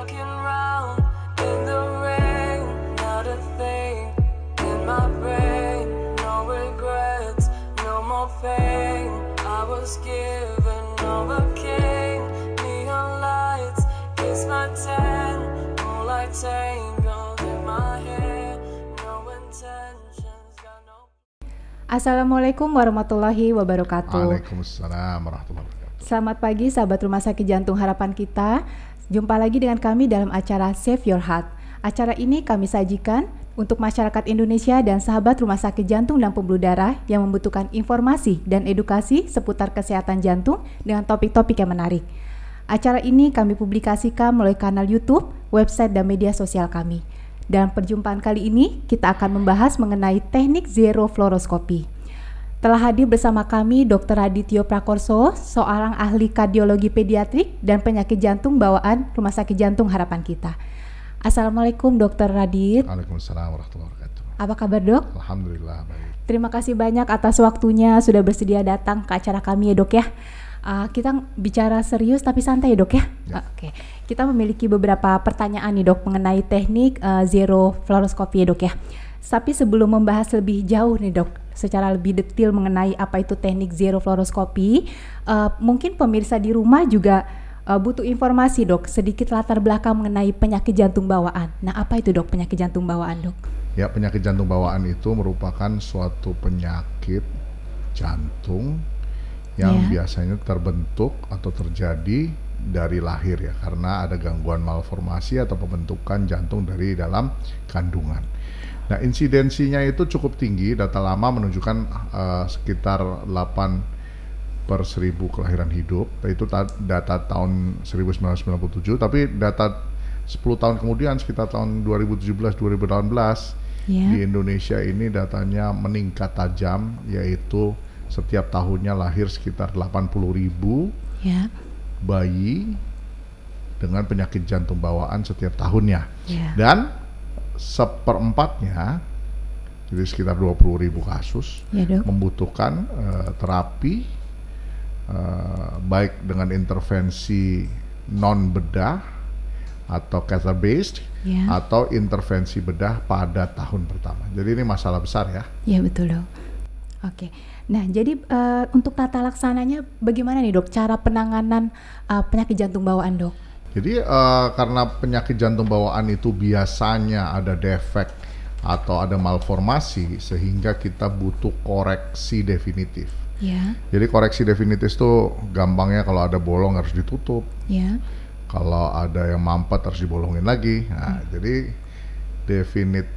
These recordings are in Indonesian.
walking round in the rain, not a thing in my brain, no regrets, no more pain. I was given overcame, neon lights, kiss my tan, moonlight tangled in my hair, no intentions, got no. Assalamualaikum warahmatullahi wabarakatuh. Waalaikumsalam warahmatullahi wabarakatuh. Selamat pagi sahabat Rumah Sakit Jantung Harapan Kita. Jumpa lagi dengan kami dalam acara Save Your Heart. Acara ini kami sajikan untuk masyarakat Indonesia dan sahabat Rumah Sakit Jantung dan Pembuluh Darah yang membutuhkan informasi dan edukasi seputar kesehatan jantung dengan topik-topik yang menarik. Acara ini kami publikasikan melalui kanal YouTube, website, dan media sosial kami. Dalam perjumpaan kali ini, kita akan membahas mengenai teknik zero fluoroskopi. Telah hadir bersama kami Dr. Radityo Prakorso, seorang ahli kardiologi pediatrik dan penyakit jantung bawaan Rumah Sakit Jantung Harapan Kita. Assalamualaikum Dr. Radit. Waalaikumsalam warahmatullahi wabarakatuh. Apa kabar dok? Alhamdulillah baik. Terima kasih banyak atas waktunya sudah bersedia datang ke acara kami ya dok ya. Kita bicara serius tapi santai ya dok ya. Oke. Kita memiliki beberapa pertanyaan nih dok mengenai teknik zero fluoroskopi ya dok ya. Tapi sebelum membahas lebih jauh nih dok, secara lebih detail mengenai apa itu teknik zero fluoroskopi, mungkin pemirsa di rumah juga butuh informasi dok, sedikit latar belakang mengenai penyakit jantung bawaan. Nah apa itu dok penyakit jantung bawaan dok? Ya, penyakit jantung bawaan itu merupakan suatu penyakit jantung yang biasanya terbentuk atau terjadi dari lahir ya, karena ada gangguan malformasi atau pembentukan jantung dari dalam kandungan. Nah, insidensinya itu cukup tinggi, data lama menunjukkan sekitar 8/1000 kelahiran hidup, itu data tahun 1997, tapi data 10 tahun kemudian sekitar tahun 2017-2018 di Indonesia ini datanya meningkat tajam, yaitu setiap tahunnya lahir sekitar 80.000 bayi dengan penyakit jantung bawaan setiap tahunnya. Dan seperempatnya, jadi sekitar 20.000 kasus membutuhkan terapi baik dengan intervensi non bedah atau catheter based atau intervensi bedah pada tahun pertama. Jadi ini masalah besar ya. Iya betul dok. Oke. Nah jadi untuk tata laksananya bagaimana nih dok cara penanganan penyakit jantung bawaan dok? Jadi karena penyakit jantung bawaan itu biasanya ada defek atau ada malformasi, sehingga kita butuh koreksi definitif. Jadi koreksi definitif itu gampangnya kalau ada bolong harus ditutup. Kalau ada yang mampet harus dibolongin lagi. Nah, jadi definite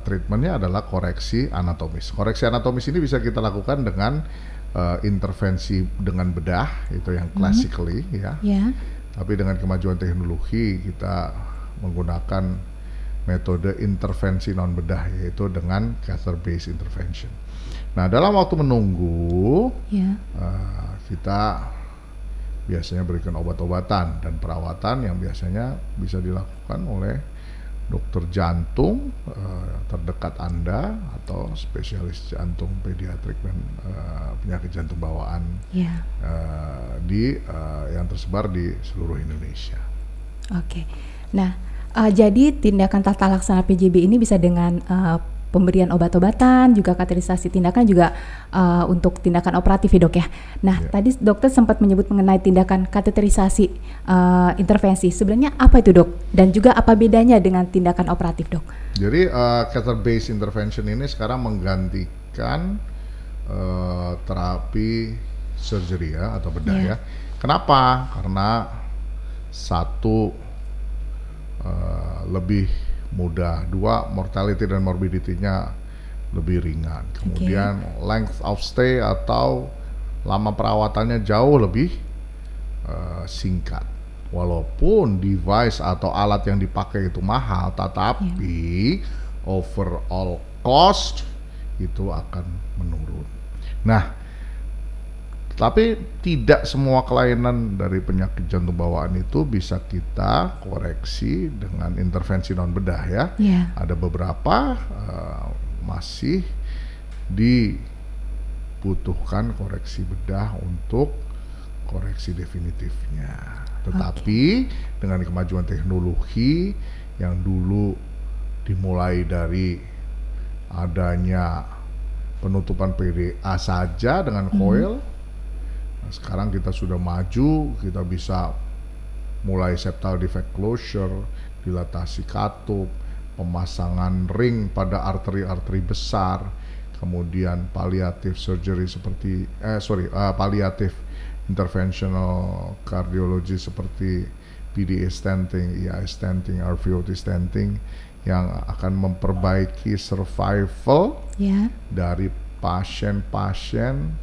treatmentnya adalah koreksi anatomis. Koreksi anatomis ini bisa kita lakukan dengan intervensi dengan bedah, itu yang classically ya. Tapi dengan kemajuan teknologi kita menggunakan metode intervensi non bedah, yaitu dengan catheter based intervention. Nah, dalam waktu menunggu kita biasanya berikan obat-obatan dan perawatan yang biasanya bisa dilakukan oleh dokter jantung terdekat Anda atau spesialis jantung pediatrik dan penyakit jantung bawaan yang tersebar di seluruh Indonesia. Oke. Nah, jadi tindakan tata laksana PJB ini bisa dengan pemberian obat-obatan, juga kateterisasi tindakan, juga untuk tindakan operatif ya dok ya. Nah tadi dokter sempat menyebut mengenai tindakan kateterisasi intervensi. Sebenarnya apa itu dok? Dan juga apa bedanya dengan tindakan operatif dok? Jadi catheter based intervention ini sekarang menggantikan terapi surgery ya atau bedah ya. Kenapa? Karena satu lebih mudah, dua mortality dan morbidity-nya lebih ringan, kemudian length of stay atau lama perawatannya jauh lebih singkat. Walaupun device atau alat yang dipakai itu mahal, tetapi overall cost itu akan menurun. Nah, tapi tidak semua kelainan dari penyakit jantung bawaan itu bisa kita koreksi dengan intervensi non bedah ya. Ada beberapa masih dibutuhkan koreksi bedah untuk koreksi definitifnya. Tetapi dengan kemajuan teknologi yang dulu dimulai dari adanya penutupan PDA saja dengan coil. Nah, sekarang kita sudah maju, kita bisa mulai septal defect closure, dilatasi katup, pemasangan ring pada arteri-arteri besar, kemudian palliative surgery seperti palliative interventional cardiology seperti PDA stenting, EI stenting, RVOT stenting yang akan memperbaiki survival dari pasien-pasien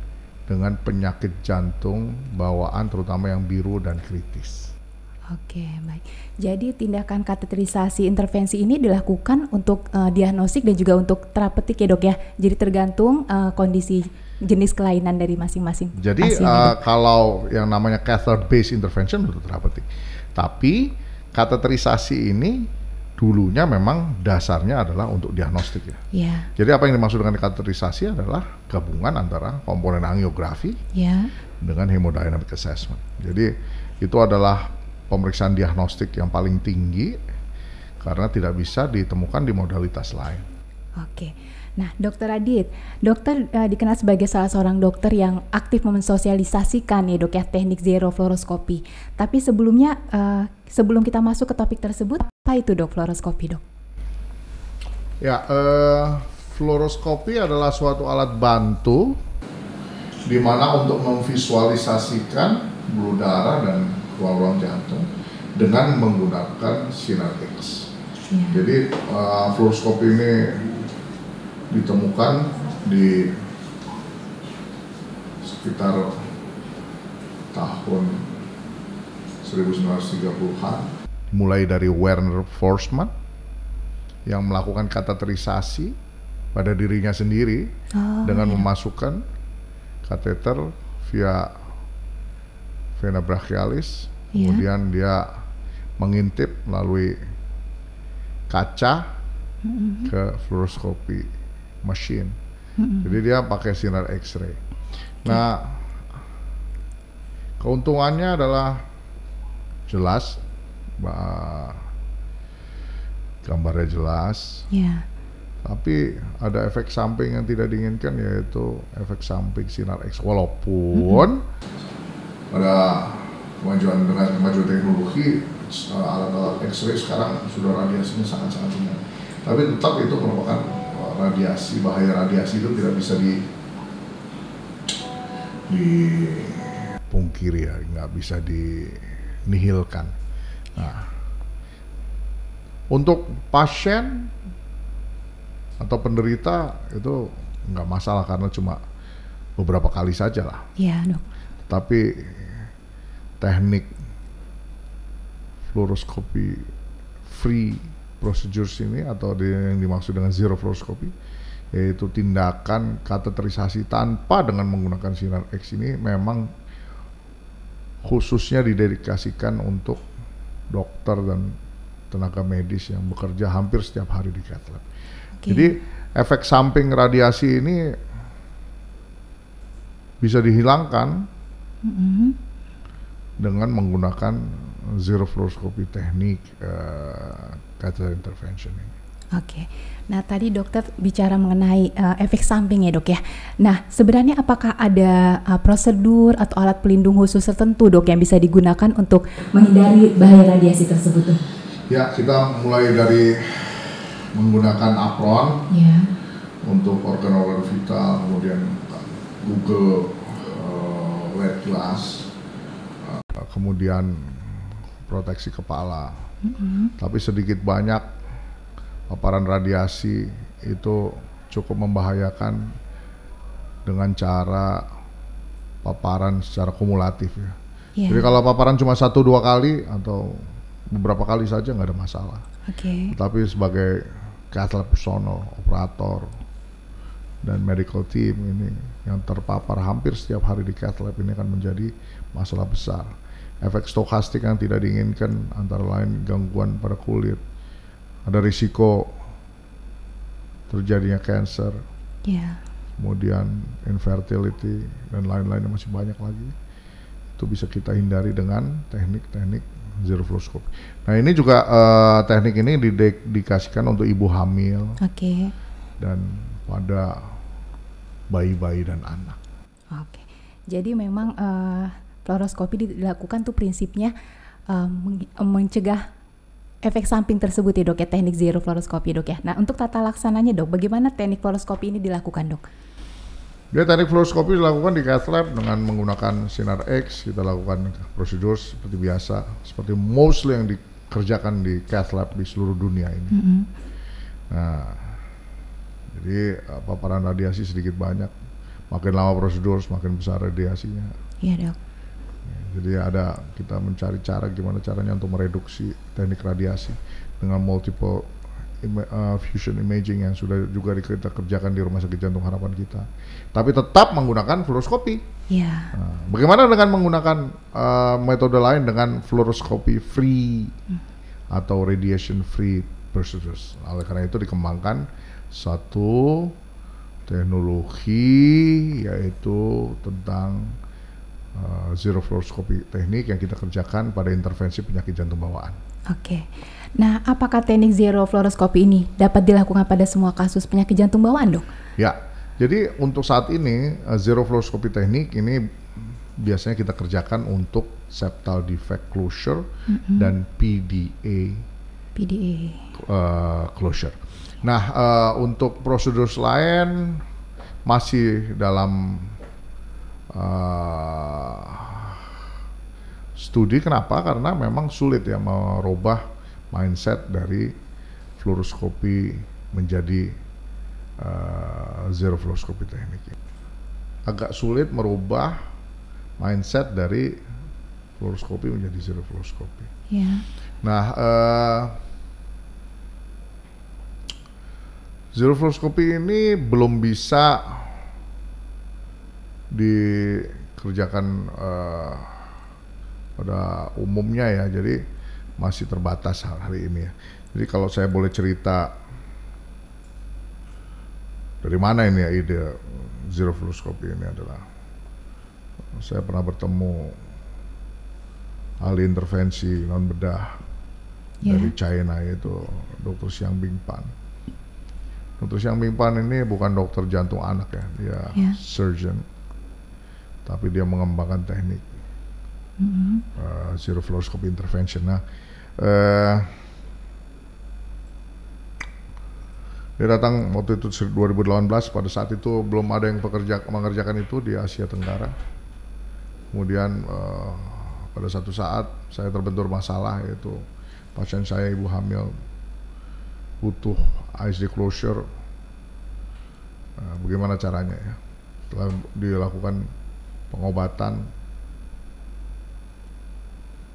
dengan penyakit jantung bawaan terutama yang biru dan kritis. Oke, baik. Jadi tindakan kateterisasi intervensi ini dilakukan untuk diagnostik dan juga untuk terapeutik ya dok ya. Jadi tergantung kondisi jenis kelainan dari masing-masing. Jadi kalau yang namanya catheter based intervention untuk terapeutik. Tapi kateterisasi ini dulunya memang dasarnya adalah untuk diagnostik ya. Yeah. Jadi apa yang dimaksud dengan kateterisasi adalah gabungan antara komponen angiografi dengan hemodynamic assessment. Jadi itu adalah pemeriksaan diagnostik yang paling tinggi karena tidak bisa ditemukan di modalitas lain. Oke. Nah, Dokter Adit, dokter dikenal sebagai salah seorang dokter yang aktif mensosialisasikan ya dok ya teknik zero fluoroskopi. Tapi sebelumnya, sebelum kita masuk ke topik tersebut, apa itu dok fluoroskopi dok? Ya, fluoroskopi adalah suatu alat bantu di mana untuk memvisualisasikan pembuluh darah dan ruang-ruang jantung dengan menggunakan sinar X. Jadi fluoroskopi ini ditemukan di sekitar tahun 1930-an, mulai dari Werner Forssmann yang melakukan kateterisasi pada dirinya sendiri dengan memasukkan kateter via vena brachialis, kemudian dia mengintip melalui kaca ke fluoroskopi machine. Jadi dia pakai sinar X-ray. Nah, keuntungannya adalah jelas, gambarnya jelas. Tapi ada efek samping yang tidak diinginkan, yaitu efek samping sinar X. Walaupun pada dengan kemajuan teknologi, alat-alat X-ray sekarang sudah radiasinya sangat-sangat tinggi. Tapi tetap itu merupakan radiasi, bahaya radiasi itu tidak bisa dipungkiri ya, nggak bisa dinihilkan. Nah, untuk pasien atau penderita itu nggak masalah karena cuma beberapa kali saja lah. Iya dok. Tapi teknik fluoroskopi free procedures ini atau yang dimaksud dengan zero fluoroskopi, yaitu tindakan kateterisasi tanpa dengan menggunakan sinar X ini memang khususnya didedikasikan untuk dokter dan tenaga medis yang bekerja hampir setiap hari di cath lab. Jadi efek samping radiasi ini bisa dihilangkan dengan menggunakan zero fluoroskopi teknik catheter intervention ini. Oke. Nah, tadi dokter bicara mengenai efek samping ya dok ya. Nah, sebenarnya apakah ada prosedur atau alat pelindung khusus tertentu dok yang bisa digunakan untuk menghindari bahaya radiasi tersebut? Ya, kita mulai dari menggunakan apron untuk organ-organ vital, kemudian Google lead glass, kemudian proteksi kepala. Tapi sedikit banyak paparan radiasi itu cukup membahayakan dengan cara paparan secara kumulatif ya. Jadi kalau paparan cuma 1-2 kali atau beberapa kali saja nggak ada masalah. Tapi sebagai cath lab personal, operator, dan medical team ini yang terpapar hampir setiap hari di cath lab ini akan menjadi masalah besar. Efek stokastik yang tidak diinginkan antara lain gangguan pada kulit, ada risiko terjadinya cancer, kemudian infertility dan lain-lain yang masih banyak lagi. Itu bisa kita hindari dengan teknik-teknik zero fluoroscopy. Nah ini juga teknik ini dikasihkan untuk ibu hamil dan pada bayi-bayi dan anak. Jadi memang fluoroskopi dilakukan tuh prinsipnya mencegah efek samping tersebut ya dok ya, teknik zero fluoroskopi dok ya. Nah untuk tata laksananya dok, bagaimana teknik fluoroskopi ini dilakukan dok? Dia teknik fluoroskopi dilakukan di cath lab dengan menggunakan sinar X. Kita lakukan prosedur seperti biasa, seperti mostly yang dikerjakan di cath lab di seluruh dunia ini. Nah, jadi paparan radiasi sedikit banyak. Makin lama prosedur, semakin besar radiasinya. Iya dok. Jadi kita mencari cara gimana caranya untuk mereduksi teknik radiasi dengan multiple fusion imaging yang sudah juga kita kerjakan di Rumah Sakit Jantung Harapan kita, tapi tetap menggunakan fluoroskopi. Nah, bagaimana dengan menggunakan metode lain dengan fluoroskopi free atau radiation free procedures? Oleh karena itu dikembangkan satu teknologi yaitu tentang zero fluoroskopi, teknik yang kita kerjakan pada intervensi penyakit jantung bawaan. Nah, apakah teknik zero fluoroskopi ini dapat dilakukan pada semua kasus penyakit jantung bawaan, dok? Ya, jadi untuk saat ini zero fluoroskopi teknik ini biasanya kita kerjakan untuk septal defect closure dan PDA closure. Nah, untuk prosedur lain masih dalam studi. Kenapa? Karena memang sulit ya merubah mindset dari fluoroskopi menjadi zero fluoroskopi teknik. Agak sulit merubah mindset dari fluoroskopi menjadi zero fluoroskopi. Nah, zero fluoroskopi ini belum bisa dikerjakan pada umumnya ya, jadi masih terbatas hari ini ya. Jadi kalau saya boleh cerita dari mana ini ya ide zero fluoroskopi ini adalah, saya pernah bertemu ahli intervensi non bedah dari China, yaitu Dr. Xiang Bingpan. Dr. Xiang Bingpan ini bukan dokter jantung anak ya, dia surgeon, tapi dia mengembangkan teknik zero fluoroskopi intervention. Nah, dia datang waktu itu 2018, pada saat itu belum ada yang mengerjakan itu di Asia Tenggara. Kemudian pada satu saat saya terbentur masalah, yaitu pasien saya ibu hamil butuh ISD closure. Bagaimana caranya ya? Setelah dilakukan pengobatan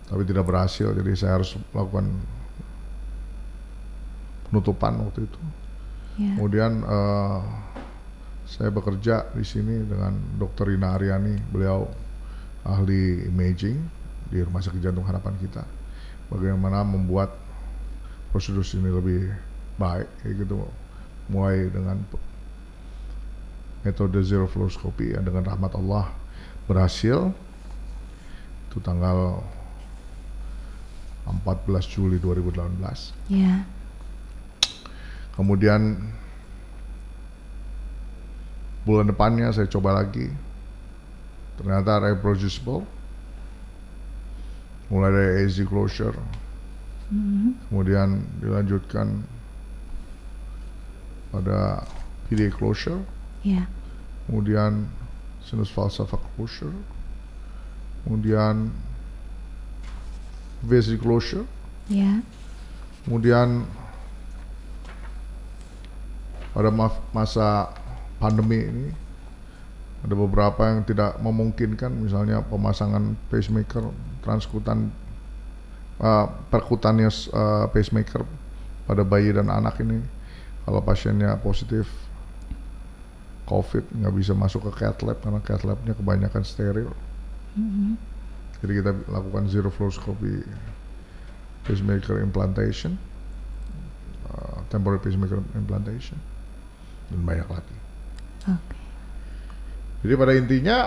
tapi tidak berhasil, jadi saya harus melakukan penutupan waktu itu. Kemudian saya bekerja di sini dengan Dr. Rina Aryani, beliau ahli imaging di Rumah Sakit Jantung Harapan kita. Bagaimana membuat prosedur ini lebih baik, kayak gitu. Mulai dengan metode zero fluoroskopi yang dengan rahmat Allah berhasil. Itu tanggal 14 Juli 2018. Kemudian bulan depannya saya coba lagi, ternyata reproducible, mulai dari ASD closure, kemudian dilanjutkan pada PDA closure, kemudian sinus falsafa closure, kemudian VSD closure, kemudian pada masa pandemi ini ada beberapa yang tidak memungkinkan, misalnya pemasangan pacemaker transkutan percutaneous pacemaker pada bayi dan anak ini. Kalau pasiennya positif COVID nggak bisa masuk ke cath lab karena cath labnya kebanyakan steril. Jadi kita lakukan zero fluoroskopi pacemaker implantation, temporary pacemaker implantation, dan banyak lagi. Jadi pada intinya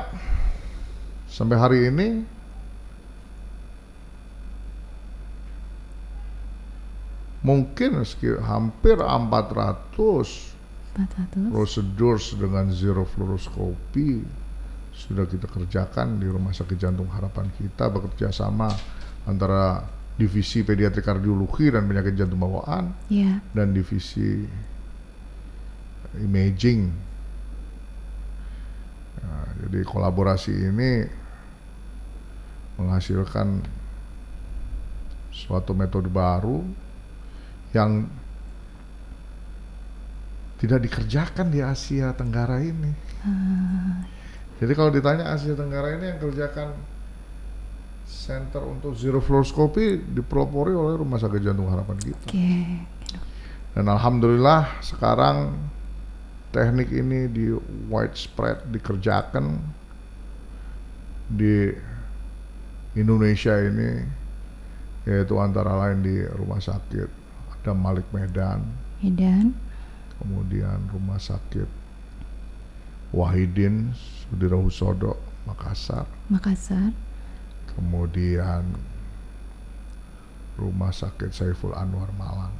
sampai hari ini mungkin hampir 400 prosedur dengan zero fluoroskopi sudah kita kerjakan di Rumah Sakit Jantung Harapan kita, bekerja sama antara divisi pediatri kardiologi dan penyakit jantung bawaan dan divisi imaging. Nah, jadi kolaborasi ini menghasilkan suatu metode baru yang tidak dikerjakan di Asia Tenggara ini. Jadi kalau ditanya Asia Tenggara ini yang kerjakan center untuk zero fluoroskopi dipelopori oleh Rumah Sakit Jantung Harapan kita. Dan alhamdulillah sekarang teknik ini di widespread dikerjakan di Indonesia ini, yaitu antara lain di Rumah Sakit Adam Malik Medan. Kemudian Rumah Sakit Wahidin Sudirohusodo Makassar. Kemudian Rumah Sakit Saiful Anwar Malang.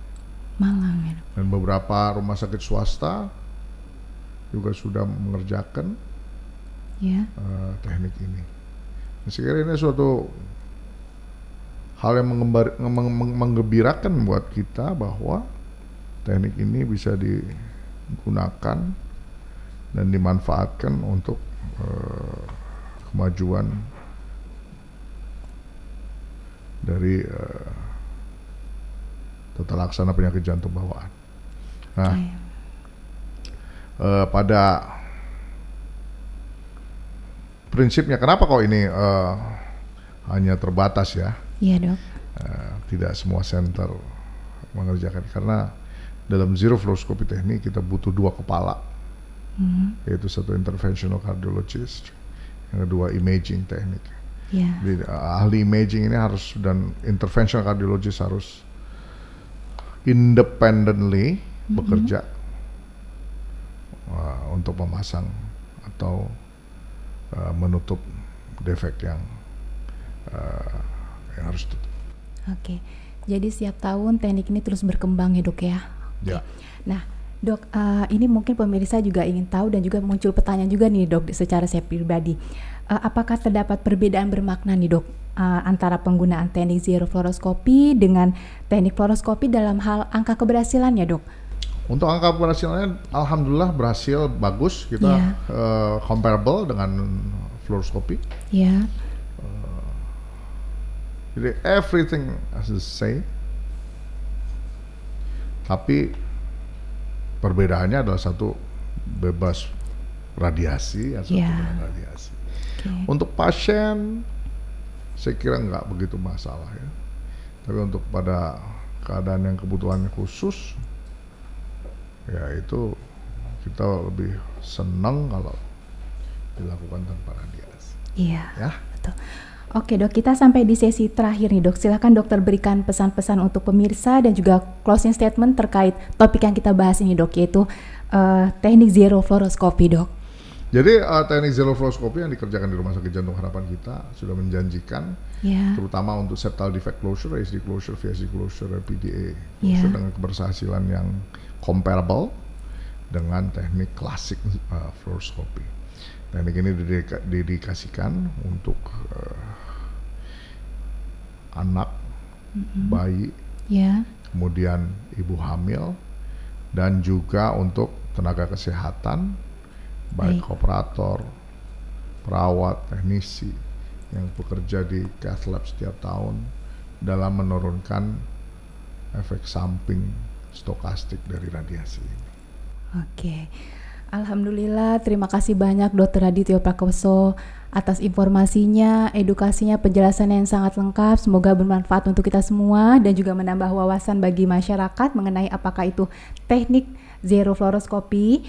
Dan beberapa rumah sakit swasta juga sudah mengerjakan teknik ini. Saya kira ini suatu hal yang menggembirakan buat kita bahwa teknik ini bisa digunakan dan dimanfaatkan untuk kemajuan dari tata laksana penyakit jantung bawaan. Nah, pada prinsipnya kenapa kok ini hanya terbatas ya? Iya, Dok. Tidak semua center mengerjakan, karena dalam zero fluoroskopi teknik kita butuh 2 kepala, yaitu satu interventional cardiologist, yang kedua imaging teknik. Jadi, ahli imaging ini harus, dan interventional cardiologist harus independently bekerja untuk memasang atau menutup defek yang harus tutup. Jadi setiap tahun teknik ini terus berkembang ya, Dok ya. Nah, Dok, ini mungkin pemirsa juga ingin tahu dan juga muncul pertanyaan juga nih, Dok, secara saya pribadi. Apakah terdapat perbedaan bermakna nih, Dok, antara penggunaan teknik zero fluoroskopi dengan teknik fluoroskopi dalam hal angka keberhasilannya, Dok? Untuk angka keberhasilannya, alhamdulillah berhasil bagus. Kita comparable dengan fluoroskopi. Jadi everything as the same. Tapi perbedaannya adalah satu bebas radiasi, satu dengan radiasi. Untuk pasien, saya kira nggak begitu masalah ya. Tapi untuk pada keadaan yang kebutuhannya khusus, ya itu kita lebih senang kalau dilakukan tanpa radiasi. Betul. Oke, Dok, kita sampai di sesi terakhir nih, Dok. Silakan dokter berikan pesan-pesan untuk pemirsa dan juga closing statement terkait topik yang kita bahas ini, Dok, yaitu teknik zero fluoroskopi, Dok. Jadi teknik zero fluoroskopi yang dikerjakan di Rumah Sakit Jantung Harapan kita sudah menjanjikan, terutama untuk septal defect closure, ASD closure, VSD closure, PDA closure dengan keberhasilan yang comparable dengan teknik klasik fluoroskopi. Teknik ini didedikasikan untuk anak, bayi, kemudian ibu hamil, dan juga untuk tenaga kesehatan, baik operator, perawat, teknisi yang bekerja di cath lab setiap tahun dalam menurunkan efek samping stokastik dari radiasi ini. Alhamdulillah, terima kasih banyak Dr. Radityo Prakoso atas informasinya, edukasinya, penjelasannya yang sangat lengkap. Semoga bermanfaat untuk kita semua dan juga menambah wawasan bagi masyarakat mengenai apakah itu teknik zero fluoroskopi.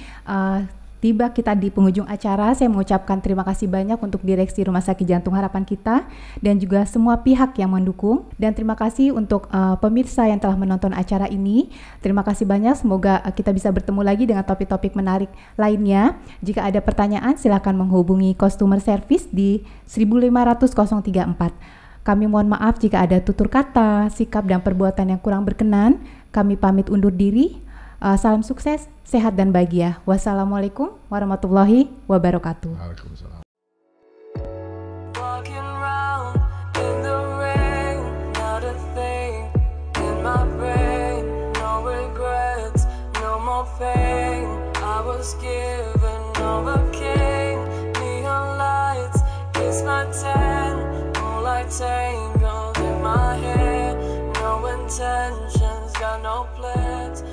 Tiba kita di penghujung acara, saya mengucapkan terima kasih banyak untuk Direksi Rumah Sakit Jantung Harapan kita dan juga semua pihak yang mendukung, dan terima kasih untuk pemirsa yang telah menonton acara ini. Terima kasih banyak, semoga kita bisa bertemu lagi dengan topik-topik menarik lainnya. Jika ada pertanyaan, silakan menghubungi customer service di 1500034. Kami mohon maaf jika ada tutur kata, sikap dan perbuatan yang kurang berkenan. Kami pamit undur diri. Salam sukses, sehat dan bahagia. Wassalamualaikum warahmatullahi wabarakatuh. Waalaikumsalam. Walking round in the rain, not a thing in my brain. No regrets, no more pain. I was given, overcame. Neon lights, kiss my tan. Moonlight tangled in my hair. No intentions, got no plans.